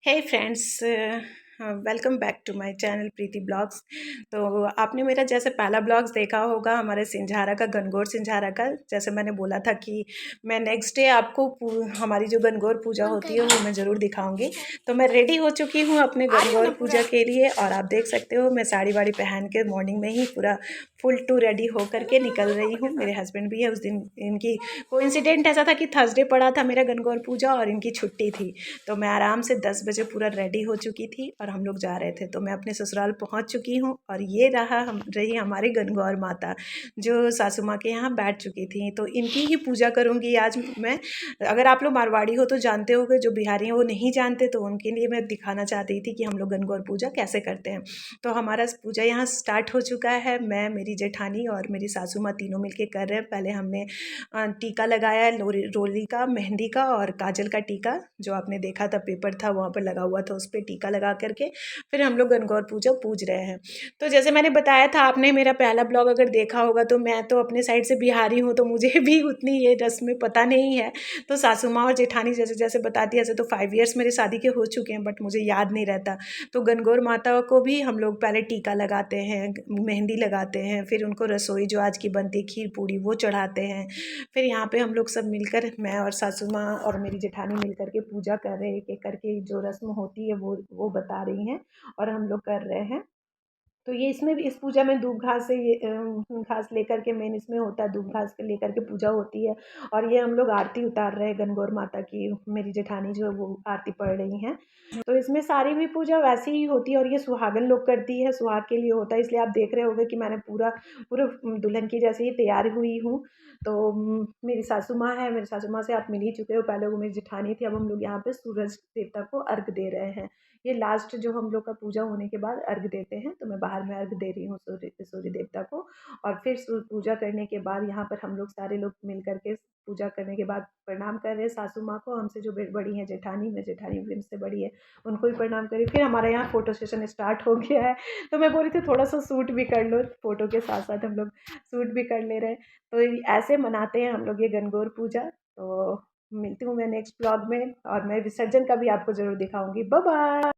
Hey friends, welcome back to my channel Preeti blogs. तो आपने मेरा जैसे पहला ब्लॉग्स देखा होगा हमारे सिंझारा का, गणगौर सिंझारा का। जैसे मैंने बोला था कि मैं नेक्स्ट डे आपको हमारी जो गणगौर पूजा होती है वो मैं ज़रूर दिखाऊंगी। तो मैं रेडी हो चुकी हूँ अपने गणगौर पूजा के लिए, और आप देख सकते हो मैं साड़ी वाड़ी पहन के मॉर्निंग में ही पूरा फुल टू रेडी हो करके निकल रही हूँ। मेरे हस्बैंड भी है। उस दिन इनकी कोइंसिडेंट ऐसा था कि थर्सडे पड़ा था मेरा गणगौर पूजा और इनकी छुट्टी थी। तो मैं आराम से 10 बजे पूरा रेडी हो चुकी थी और हम लोग जा रहे थे। तो मैं अपने ससुराल पहुंच चुकी हूं और ये रही हमारी गणगौर माता जो सासू माँ के यहाँ बैठ चुकी थी। तो इनकी ही पूजा करूँगी आज मैं। अगर आप लोग मारवाड़ी हो तो जानते होगे, जो बिहारी हैं वो नहीं जानते, तो उनके लिए मैं दिखाना चाहती थी कि हम लोग गणगौर पूजा कैसे करते हैं। तो हमारा पूजा यहाँ स्टार्ट हो चुका है। मैं, मेरी जेठानी और मेरी सासू माँ तीनों मिलके कर रहे हैं। पहले हमने टीका लगाया है, रोली का, मेहंदी का और काजल का टीका, जो आपने देखा था पेपर था वहाँ पर लगा हुआ था, उस पर टीका लगा करके फिर हम लोग गणगौर पूजा पूज रहे हैं। तो जैसे मैंने बताया था, आपने मेरा पहला ब्लॉग अगर देखा होगा, तो मैं तो अपने साइड से बिहारी हूँ, तो मुझे भी उतनी ये रस्में पता नहीं है। तो सासू माँ और जेठानी जैसे जैसे बताती है, ऐसे तो 5 ईयर्स मेरे शादी के हो चुके हैं, बट मुझे याद नहीं रहता। तो गणगौर माता को भी हम लोग पहले टीका लगाते हैं, मेहंदी लगाते हैं, फिर उनको रसोई जो आज की बनती है खीर पूड़ी वो चढ़ाते हैं। फिर यहाँ पे हम लोग सब मिलकर, मैं और सासू माँ और मेरी जेठानी मिलकर के पूजा कर रहे हैं। एक एक करके जो रस्म होती है वो बता रही हैं और हम लोग कर रहे हैं। तो ये इसमें भी, इस पूजा में दूब घास से ये घास लेकर के मेन इसमें होता है, दूब घास के लेकर के पूजा होती है। और ये हम लोग आरती उतार रहे हैं गणगौर माता की। मेरी जेठानी जो है वो आरती पढ़ रही हैं। तो इसमें सारी भी पूजा वैसे ही होती है और ये सुहागन लोग करती है, सुहाग के लिए होता है। इसलिए आप देख रहे होंगे कि मैंने पूरा पूरे दुल्हन की जैसे ही तैयार हुई हूँ। तो मेरी सासू माँ है, मेरी सासू माँ से आप मिल ही चुके हो, पहले वो मेरी जेठानी थी। अब हम लोग यहाँ पे सूरज देवता को अर्घ दे रहे हैं। ये लास्ट जो हम लोग का पूजा होने के बाद अर्घ देते हैं, तो मैं बाहर में अर्घ दे रही हूँ सूर्य देवता को। और फिर पूजा करने के बाद यहाँ पर हम लोग सारे लोग मिल करके पूजा करने के बाद प्रणाम कर रहे हैं सासू माँ को। हमसे जो बड़ी है जेठानी, मैं जेठानी भी हमसे बड़ी है, उनको भी प्रणाम करी। फिर हमारे यहाँ फोटो सेशन स्टार्ट हो गया है। तो मैं बोल रही थी थोड़ा सा शूट भी कर लो, फोटो के साथ साथ हम लोग शूट भी कर ले रहे हैं। तो ऐसे मनाते हैं हम लोग ये गणगौर पूजा। तो मिलती हूँ मैं नेक्स्ट ब्लॉग में, और मैं विसर्जन का भी आपको ज़रूर दिखाऊंगी। Bye bye.